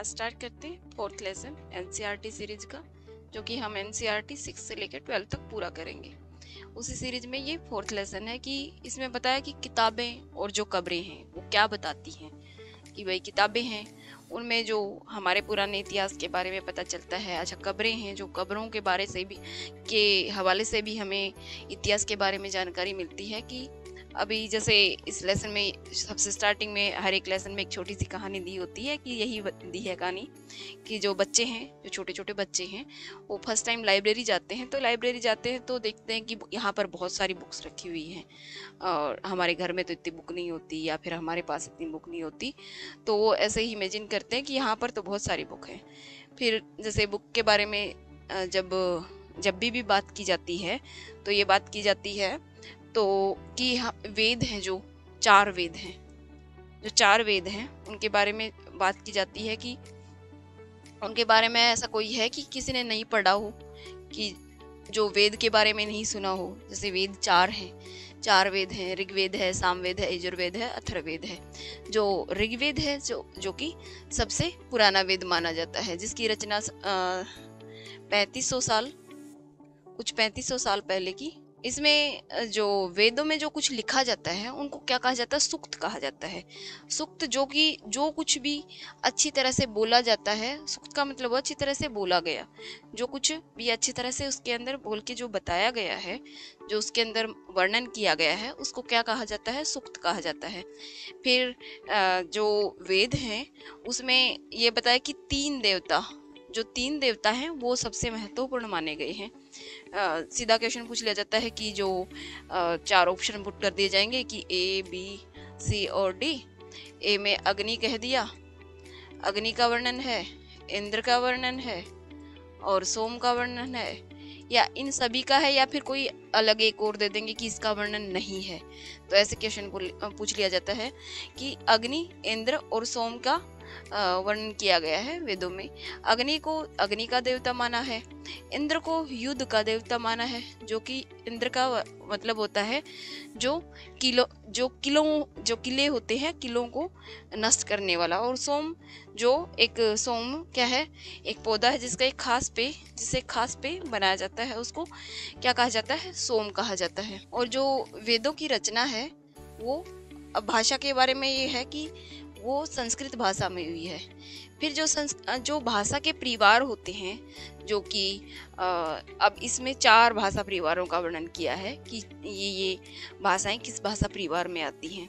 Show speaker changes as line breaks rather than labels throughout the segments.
आज स्टार्ट करते हैं फोर्थ लेसन एनसीईआरटी सीरीज का, जो कि हम एनसीईआरटी 6 से लेकर 12 तक पूरा करेंगे। उसी सीरीज में ये फोर्थ लेसन है कि इसमें बताया कि किताबें और जो कब्रें हैं वो क्या बताती हैं। कि भाई किताबें हैं उनमें जो हमारे पुराने इतिहास के बारे में पता चलता है। अच्छा, कब्रें हैं जो कब्रों के बारे से भी के हवाले से भी हमें इतिहास के बारे में जानकारी मिलती है। कि अभी जैसे इस लेसन में सबसे स्टार्टिंग में हर एक लेसन में एक छोटी सी कहानी दी होती है। कि यही दी है कहानी कि जो बच्चे हैं, जो छोटे छोटे बच्चे हैं, वो फर्स्ट टाइम लाइब्रेरी जाते हैं। तो लाइब्रेरी जाते हैं तो देखते हैं कि यहाँ पर बहुत सारी बुक्स रखी हुई हैं और हमारे घर में तो इतनी बुक नहीं होती या फिर हमारे पास इतनी बुक नहीं होती। तो वो ऐसे ही इमेजिन करते हैं कि यहाँ पर तो बहुत सारी बुक है। फिर जैसे बुक के बारे में जब भी बात की जाती है तो ये बात की जाती है तो कि वेद हैं, जो 4 वेद हैं, जो 4 वेद हैं उनके बारे में बात की जाती है। कि उनके बारे में ऐसा कोई है कि किसी ने नहीं पढ़ा हो, कि जो वेद के बारे में नहीं सुना हो। जैसे वेद 4 हैं, 4 वेद हैं, ऋग्वेद है, सामवेद है, यजुर्वेद है, अथर्ववेद है। जो ऋग्वेद है जो कि सबसे पुराना वेद माना जाता है, जिसकी रचना 3500 साल पहले की। इसमें जो वेदों में जो कुछ लिखा जाता है उनको क्या कहा जाता है? सूक्त कहा जाता है। सूक्त जो कि जो कुछ भी अच्छी तरह से बोला जाता है, सूक्त का मतलब अच्छी तरह से बोला गया। जो कुछ भी अच्छी तरह से उसके अंदर बोल के जो बताया गया है, जो उसके अंदर वर्णन किया गया है, उसको क्या कहा जाता है? सूक्त कहा जाता है। फिर जो वेद हैं उसमें ये बताया कि 3 देवता, जो 3 देवता हैं वो सबसे महत्वपूर्ण माने गए हैं। सीधा क्वेश्चन पूछ लिया जाता है कि जो 4 ऑप्शन पुट कर दिए जाएंगे कि ए, बी, सी और डी। ए में अग्नि कह दिया, अग्नि का वर्णन है, इंद्र का वर्णन है और सोम का वर्णन है, या इन सभी का है, या फिर कोई अलग एक और दे देंगे कि इसका वर्णन नहीं है। तो ऐसे क्वेश्चन पूछ लिया जाता है कि अग्नि, इंद्र और सोम का वर्णन किया गया है वेदों में। अग्नि को अग्नि का देवता माना है, इंद्र को युद्ध का देवता माना है, जो कि इंद्र का मतलब होता है जो किले होते हैं, किलों को नष्ट करने वाला। और सोम सोम क्या है? एक पौधा है जिसका जिसे खास पे बनाया जाता है, उसको क्या कहा जाता है? सोम कहा जाता है। और जो वेदों की रचना है वो भाषा के बारे में ये है कि वो संस्कृत भाषा में हुई है। फिर जो भाषा के परिवार होते हैं, जो कि अब इसमें 4 भाषा परिवारों का वर्णन किया है कि ये भाषाएं किस भाषा परिवार में आती हैं।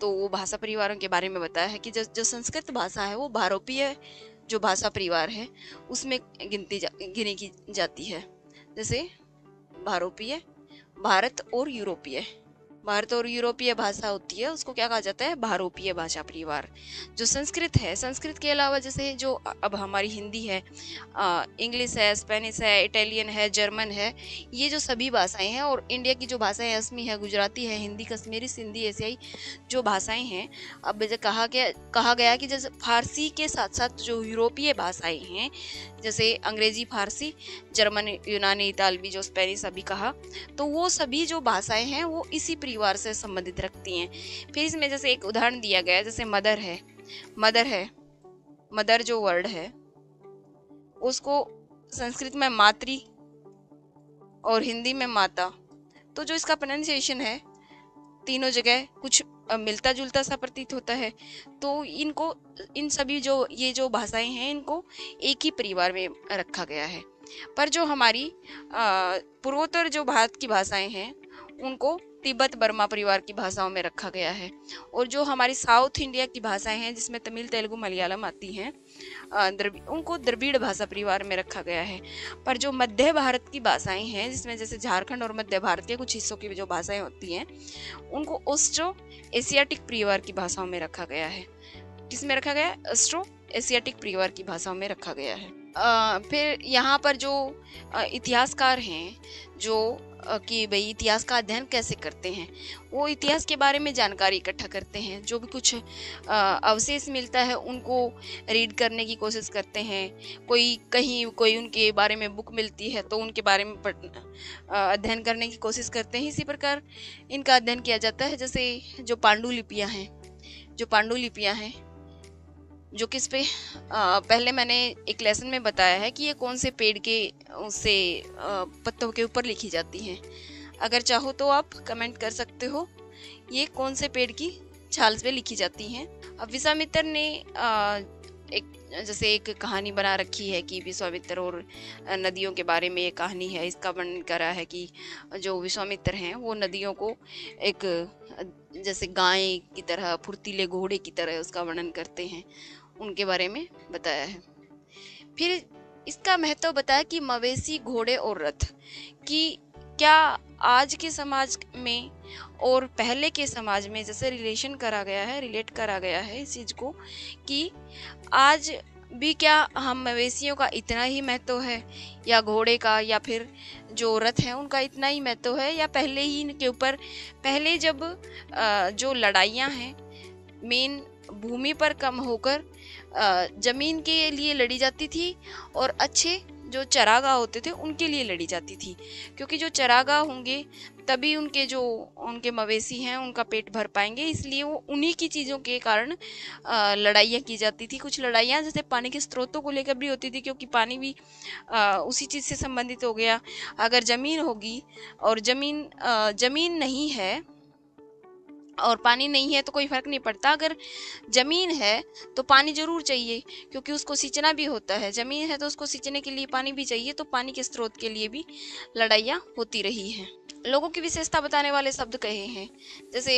तो वो भाषा परिवारों के बारे में बताया है कि जो संस्कृत भाषा है वो भारोपीय जो भाषा परिवार है उसमें गिनी की जाती है। जैसे भारोपीय, भारत और यूरोपीय भाषा होती है, उसको क्या कहा जाता है? भारोपीय भाषा परिवार। जो संस्कृत है, संस्कृत के अलावा जैसे जो अब हमारी हिंदी है, इंग्लिश है, स्पेनिश है, इटालियन है, जर्मन है, ये जो सभी भाषाएं हैं, और इंडिया की जो भाषाएं असमी है, गुजराती है, हिंदी, कश्मीरी, सिंधी, एशियाई जो भाषाएं हैं। अब कहा गया कि जैसे फारसी के साथ साथ जो यूरोपीय भाषाएं हैं, जैसे अंग्रेजी, फारसी, जर्मन, यूनानी, इतालवी, जो स्पेनिश अभी कहा, तो वो सभी जो भाषाएं हैं वो इसी परिवार से संबंधित रखती हैं। फिर इसमें जैसे एक उदाहरण दिया गया है, जैसे मदर जो वर्ड है उसको संस्कृत में मातृ और हिंदी में माता। तो जो इसका प्रोनाउंसिएशन है तीनों जगह कुछ मिलता जुलता सा प्रतीत होता है। तो इन सभी जो भाषाएं हैं इनको एक ही परिवार में रखा गया है। पर जो हमारी पूर्वोत्तर जो भारत की भाषाएं हैं उनको तिब्बत बर्मा परिवार की भाषाओं में रखा गया है। और जो हमारी साउथ इंडिया की भाषाएं हैं, जिसमें तमिल, तेलुगु, मलयालम आती हैं, उनको द्रविड़ भाषा परिवार में रखा गया है। पर जो मध्य भारत की भाषाएं हैं, जिसमें जैसे झारखंड और मध्य भारत के कुछ हिस्सों की जो भाषाएं होती हैं, उनको ऑस्ट्रो एशियाटिक परिवार की भाषाओं में रखा गया है। किसमें रखा गया है? ऑस्ट्रो एशियाटिक परिवार की भाषाओं में रखा गया है। फिर यहाँ पर जो इतिहासकार हैं, जो कि भाई इतिहास का अध्ययन कैसे करते हैं, वो इतिहास के बारे में जानकारी इकट्ठा करते हैं। जो भी कुछ अवशेष मिलता है उनको रीड करने की कोशिश करते हैं। कोई उनके बारे में बुक मिलती है तो उनके बारे में अध्ययन करने की कोशिश करते हैं। इसी प्रकार इनका अध्ययन किया जाता है। जैसे जो पांडुलिपियाँ हैं जो कि इस पे पहले मैंने एक लेसन में बताया है कि ये कौन से पेड़ के उससे पत्तों के ऊपर लिखी जाती हैं। अगर चाहो तो आप कमेंट कर सकते हो ये कौन से पेड़ की छाल पे लिखी जाती हैं। अब विश्वामित्र ने एक कहानी बना रखी है कि विश्वामित्र और नदियों के बारे में ये कहानी है। इसका वर्णन करा है कि जो विश्वामित्र हैं वो नदियों को एक जैसे गाय की तरह, फुर्तीले घोड़े की तरह उसका वर्णन करते हैं, उनके बारे में बताया है। फिर इसका महत्व बताया कि मवेशी, घोड़े और रथ की क्या आज के समाज में और पहले के समाज में जैसे रिलेट करा गया है इस चीज को कि आज भी क्या हम मवेशियों का इतना ही महत्व है, या घोड़े का, या फिर जो रथ है उनका इतना ही महत्व है, या पहले ही इनके ऊपर, पहले जब जो लड़ाइयाँ हैं मेन भूमि पर कम होकर जमीन के लिए लड़ी जाती थी और अच्छे जो चरागाह होते थे उनके लिए लड़ी जाती थी, क्योंकि जो चरागाह होंगे तभी उनके मवेशी हैं उनका पेट भर पाएंगे, इसलिए वो उन्हीं की चीज़ों के कारण लड़ाइयाँ की जाती थी। कुछ लड़ाइयाँ जैसे पानी के स्रोतों को लेकर भी होती थी, क्योंकि पानी भी उसी चीज़ से संबंधित हो गया। अगर ज़मीन होगी और ज़मीन नहीं है और पानी नहीं है तो कोई फर्क नहीं पड़ता। अगर जमीन है तो पानी जरूर चाहिए, क्योंकि उसको सींचना भी होता है। जमीन है तो उसको सींचने के लिए पानी भी चाहिए, तो पानी के स्रोत के लिए भी लड़ाइयाँ होती रही हैं। लोगों की विशेषता बताने वाले शब्द कहे हैं, जैसे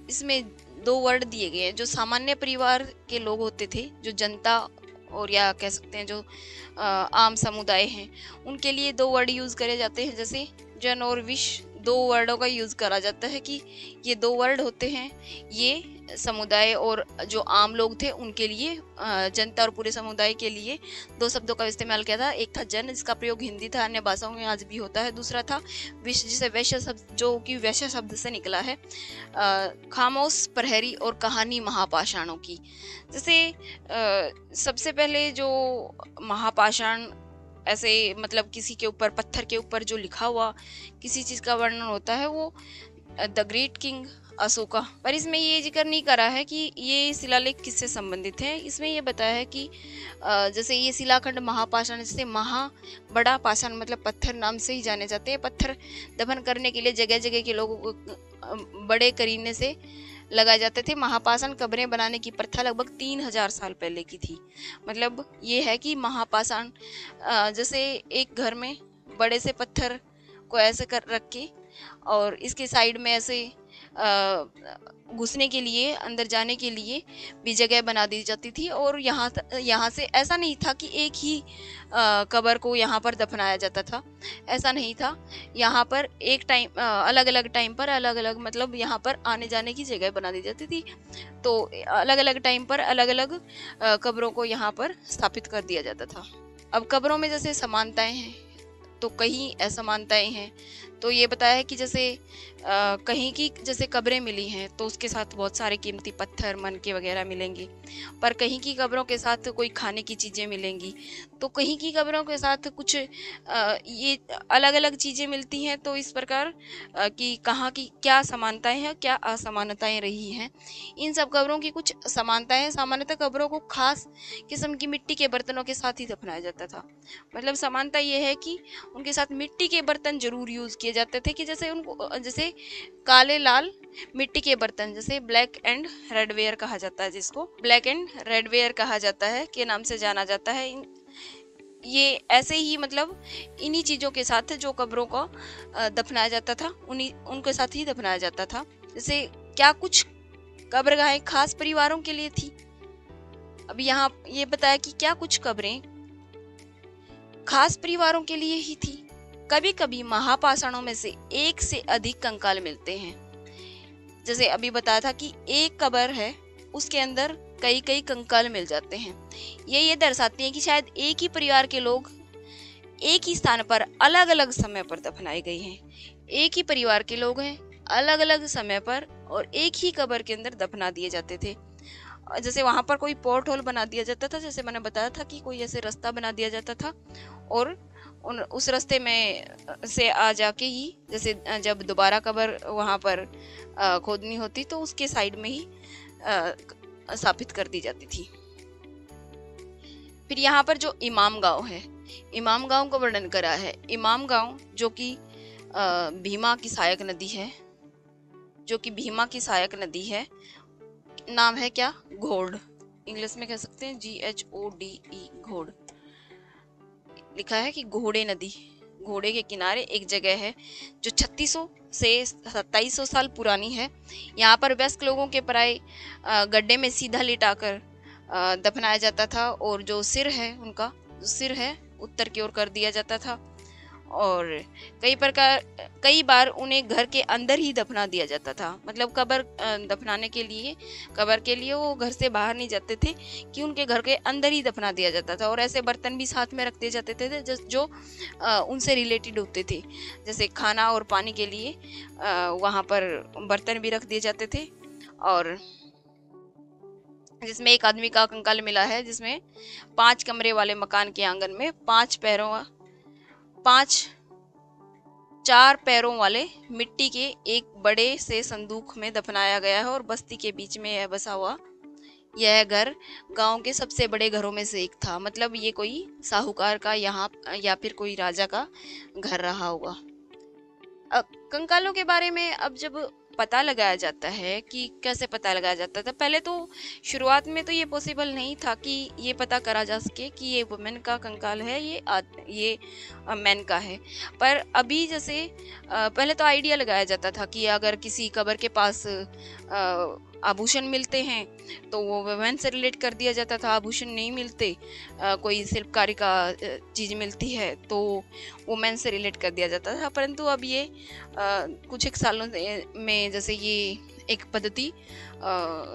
इसमें 2 वर्ड दिए गए हैं। जो सामान्य परिवार के लोग होते थे, जो जनता और या कह सकते हैं जो आम समुदाय हैं, उनके लिए 2 वर्ड यूज़ करे जाते हैं। जैसे जन और विश्व, 2 वर्डों का यूज़ करा जाता है कि ये 2 वर्ड होते हैं, ये समुदाय और जो आम लोग थे उनके लिए, जनता और पूरे समुदाय के लिए 2 शब्दों का इस्तेमाल किया था। एक था जन, जिसका प्रयोग हिंदी था, अन्य भाषाओं में आज भी होता है। दूसरा था विश्व, जिसे वैश्य शब्द, जो कि वैश्य शब्द से निकला है। खामोश, प्रहरी और कहानी महापाषाणों की। जैसे सबसे पहले जो महापाषाण ऐसे मतलब किसी के ऊपर, पत्थर के ऊपर जो लिखा हुआ किसी चीज़ का वर्णन होता है वो द ग्रेट किंग अशोका। पर इसमें ये जिक्र नहीं करा है कि ये शिलालेख किससे संबंधित है। इसमें ये बताया है कि जैसे ये शिलाखंड महापाषाण, जैसे बड़ा पाषाण मतलब पत्थर नाम से ही जाने जाते हैं। पत्थर दफन करने के लिए जगह जगह के लोगों को बड़े करीने से लगाए जाते थे। महापाषाण कब्रें बनाने की प्रथा लगभग 3000 साल पहले की थी। मतलब ये है कि महापाषाण जैसे एक घर में बड़े से पत्थर को ऐसे कर रख के और इसके साइड में ऐसे घुसने के लिए, अंदर जाने के लिए भी जगह बना दी जाती थी। और यहाँ से ऐसा नहीं था कि एक ही कब्र को यहाँ पर दफनाया जाता था, ऐसा नहीं था। यहाँ पर एक टाइम अलग अलग टाइम पर अलग अलग, मतलब यहाँ पर आने जाने की जगह बना दी जाती थी। तो अलग अलग टाइम पर अलग अलग कब्रों को यहाँ पर स्थापित कर दिया जाता था। अब कब्रों में जैसे समानताएं हैं तो कहीं असमानताएं हैं। तो ये बताया है कि जैसे कहीं की जैसे कब्रें मिली हैं तो उसके साथ बहुत सारे कीमती पत्थर, मनके वगैरह मिलेंगे, पर कहीं की कब्रों के साथ कोई खाने की चीज़ें मिलेंगी, तो कहीं की कब्रों के साथ कुछ ये अलग अलग चीज़ें मिलती हैं। तो इस प्रकार कि कहाँ की क्या समानताएं हैं, क्या असमानताएं रही हैं। इन सब कब्रों की कुछ समानताएं हैं। सामान्यतः कब्रों को खास किस्म की मिट्टी के बर्तनों के साथ ही दफनाया जाता था। मतलब समानता ये है कि उनके साथ मिट्टी के बर्तन जरूर यूज़ किए जाते थे, कि जैसे उनको जैसे काले लाल मिट्टी के बर्तन, जैसे ब्लैक एंड रेडवेयर कहा जाता है, जिसको ब्लैक एंड रेडवेयर कहा जाता है के नाम से जाना जाता है। ये ऐसे ही मतलब इन्हीं चीज़ों के साथ जो कब्रों को दफनाया जाता था उनके साथ ही दफनाया जाता था। जैसे क्या कुछ कब्रगाहें खास परिवारों के लिए थी। अब यहाँ ये बताया कि क्या कुछ कब्रें खास परिवारों के लिए ही थी। कभी कभी महापाषाणों में से एक से अधिक कंकाल मिलते हैं। जैसे अभी बताया था कि एक कब्र है, उसके अंदर कई कई कंकाल मिल जाते हैं। ये दर्शाती है कि शायद एक ही परिवार के लोग एक ही स्थान पर अलग अलग समय पर दफनाए गए हैं। एक ही परिवार के लोग हैं, अलग अलग समय पर और एक ही कब्र के अंदर दफना दिए जाते थे। जैसे वहां पर कोई पोर्ट होल बना दिया जाता था, जैसे मैंने बताया था कि कोई ऐसे रास्ता बना दिया जाता था और उस रास्ते में से आ जाके ही, जैसे जब दोबारा कब्र वहां पर खोदनी होती तो उसके साइड में ही स्थापित कर दी जाती थी। फिर यहाँ पर जो इमाम गांव है, इमाम गांव का वर्णन करा है। इमाम गांव जो कि भीमा की सहायक नदी है, जो कि भीमा की सहायक नदी है। नाम है क्या? घोड़। इंग्लिश में कह सकते हैं GHODE, घोड़। लिखा है कि घोड़े नदी, घोड़े के किनारे एक जगह है जो 3600 से 2700 साल पुरानी है। यहाँ पर वयस्क लोगों के प्राय गड्ढे में सीधा लिटाकर दफनाया जाता था, और जो सिर है उनका, जो सिर है उत्तर की ओर कर दिया जाता था, और कई बार उन्हें घर के अंदर ही दफना दिया जाता था। मतलब कब्र दफनाने के लिए, कब्र के लिए वो घर से बाहर नहीं जाते थे, कि उनके घर के अंदर ही दफना दिया जाता था। और ऐसे बर्तन भी साथ में रख दिए जाते थे जो उनसे रिलेटेड होते थे, जैसे खाना और पानी के लिए वहाँ पर बर्तन भी रख दिए जाते थे। और जिसमें एक आदमी का कंकाल मिला है, जिसमें 5 कमरे वाले मकान के आंगन में 4 पैरों वाले मिट्टी के एक बड़े से संदूक में दफनाया गया है, और बस्ती के बीच में यह बसा हुआ यह घर गांव के सबसे बड़े घरों में से एक था। मतलब ये कोई साहूकार का यहाँ या फिर कोई राजा का घर रहा होगा। कंकालों के बारे में अब जब पता लगाया जाता है कि कैसे पता लगाया जाता था, पहले तो शुरुआत में तो ये पॉसिबल नहीं था कि ये पता करा जा सके कि ये वुमेन का कंकाल है, ये मैन का है। पर अभी जैसे पहले तो आइडिया लगाया जाता था कि अगर किसी कब्र के पास आभूषण मिलते हैं तो वो वुमेन से रिलेट कर दिया जाता था। आभूषण नहीं मिलते, कोई शिल्पकारी का चीज़ मिलती है तो वुमेन से रिलेट कर दिया जाता था। परंतु अब ये कुछ एक सालों में जैसे ये एक पद्धति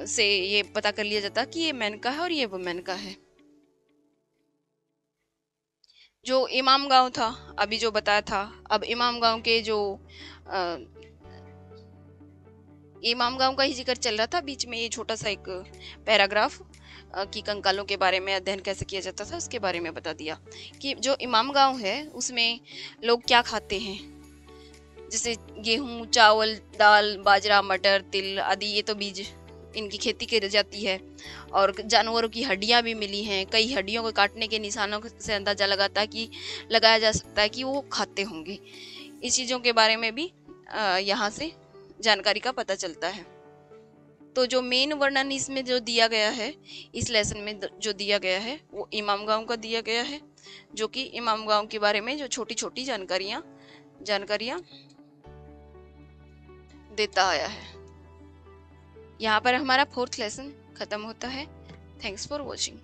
से ये पता कर लिया जाता कि ये मैन का है और ये वुमेन का है। जो इमाम गांव था, अभी जो बताया था, अब इमाम गांव के जो इमाम गांव का ही जिक्र चल रहा था बीच में, ये छोटा सा एक पैराग्राफ कि कंकालों के बारे में अध्ययन कैसे किया जाता था उसके बारे में बता दिया कि जो इमाम गांव है उसमें लोग क्या खाते हैं, जैसे गेहूं, चावल, दाल, बाजरा, मटर, तिल आदि, ये तो बीज इनकी खेती की जाती है। और जानवरों की हड्डियां भी मिली हैं। कई हड्डियों को काटने के निशानों से अंदाजा लगाया जा सकता है कि वो खाते होंगे। इस चीज़ों के बारे में भी यहाँ से जानकारी का पता चलता है। तो जो मेन वर्णन इसमें जो दिया गया है, इस लेसन में जो दिया गया है वो इमाम गांव का दिया गया है, जो कि इमाम गांव के बारे में जो छोटी छोटी जानकारियां देता आया है। यहाँ पर हमारा 4th लेसन खत्म होता है। Thanks for watching.